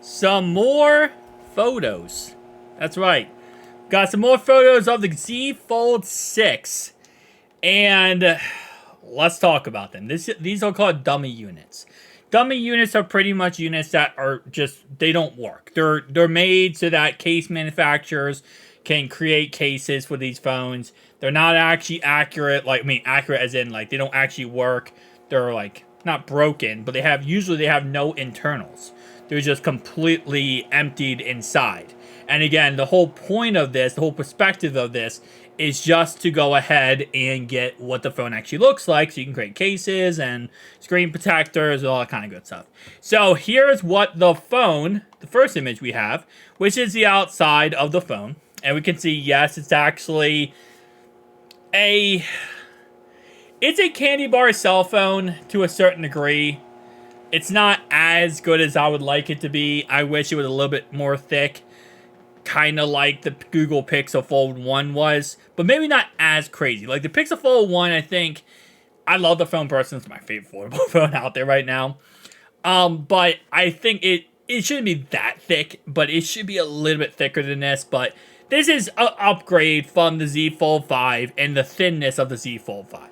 some more photos. That's right. Got some more photos of the Z Fold 6. And let's talk about them. These are called dummy units. Dummy units are pretty much units that are just, they don't work. They're made so that case manufacturers can create cases for these phones. They're not actually accurate, accurate as in like they don't actually work. They're like not broken, but usually they have no internals. They're just completely emptied inside. And again, the whole point of this, the whole perspective of this is just to go ahead and get what the phone actually looks like, so you can create cases and screen protectors and all that kind of good stuff. So here's what the first image we have, which is the outside of the phone. And we can see, yes, it's actually it's a candy bar cell phone to a certain degree. It's not as good as I would like it to be. I wish it was a little bit more thick, kind of like the Google Pixel Fold 1 was, but maybe not as crazy. Like the Pixel Fold 1, I love the phone personally. It's my favorite foldable phone out there right now. But I think it shouldn't be that thick, but it should be a little bit thicker than this. But this is an upgrade from the Z Fold 5 and the thinness of the Z Fold 5.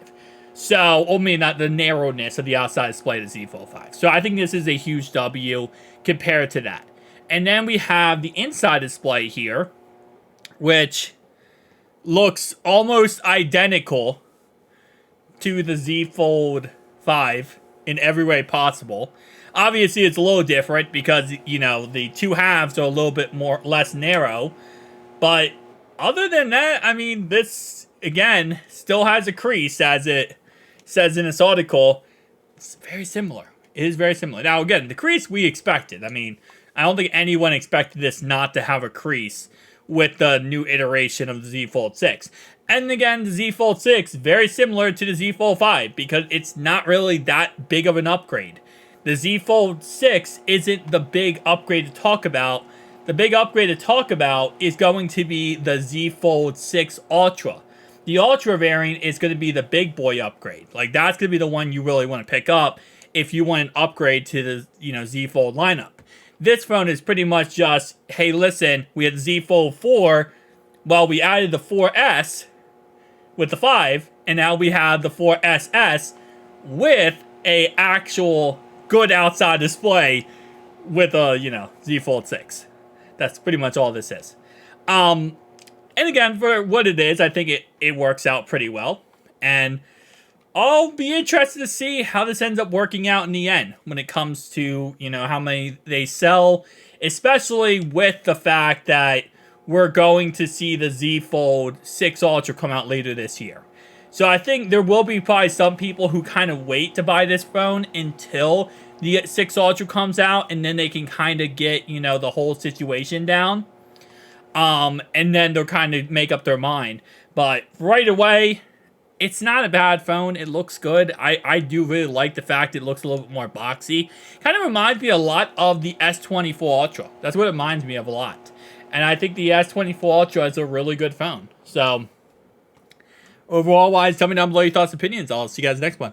So, not the narrowness of the outside display of the Z Fold 5. So I think this is a huge W compared to that. And then we have the inside display here, which looks almost identical to the Z Fold 5 in every way possible. Obviously, it's a little different because, the two halves are a little bit less narrow. But other than that, this, again, still has a crease, as it says in this article. It's very similar. It is very similar. Now, again, the crease we expected. I don't think anyone expected this not to have a crease with the new iteration of the Z Fold 6. And again, the Z Fold 6, very similar to the Z Fold 5, because it's not really that big of an upgrade. The Z Fold 6 isn't the big upgrade to talk about. The big upgrade to talk about is going to be the Z Fold 6 Ultra. The Ultra variant is going to be the big boy upgrade. Like, that's going to be the one you really want to pick up if you want an upgrade to the, Z Fold lineup. This phone is pretty much just, hey, listen, we had the Z Fold 4, well, we added the 4S with the 5, and now we have the 4SS with a actual good outside display with a, Z Fold 6. That's pretty much all this is. And again, for what it is, I think it works out pretty well. And I'll be interested to see how this ends up working out in the end when it comes to, how many they sell, especially with the fact that we're going to see the Z Fold 6 Ultra come out later this year. So I think there will be probably some people who kind of wait to buy this phone until the 6 Ultra comes out, and then they can kind of get, the whole situation down. And then they'll kind of make up their mind. But right away, it's not a bad phone. It looks good. I do really like the fact it looks a little bit more boxy. Kind of reminds me a lot of the S24 Ultra. That's what it reminds me of a lot. And I think the S24 Ultra is a really good phone. So, overall wise, tell me down below your thoughts and opinions. I'll see you guys next one.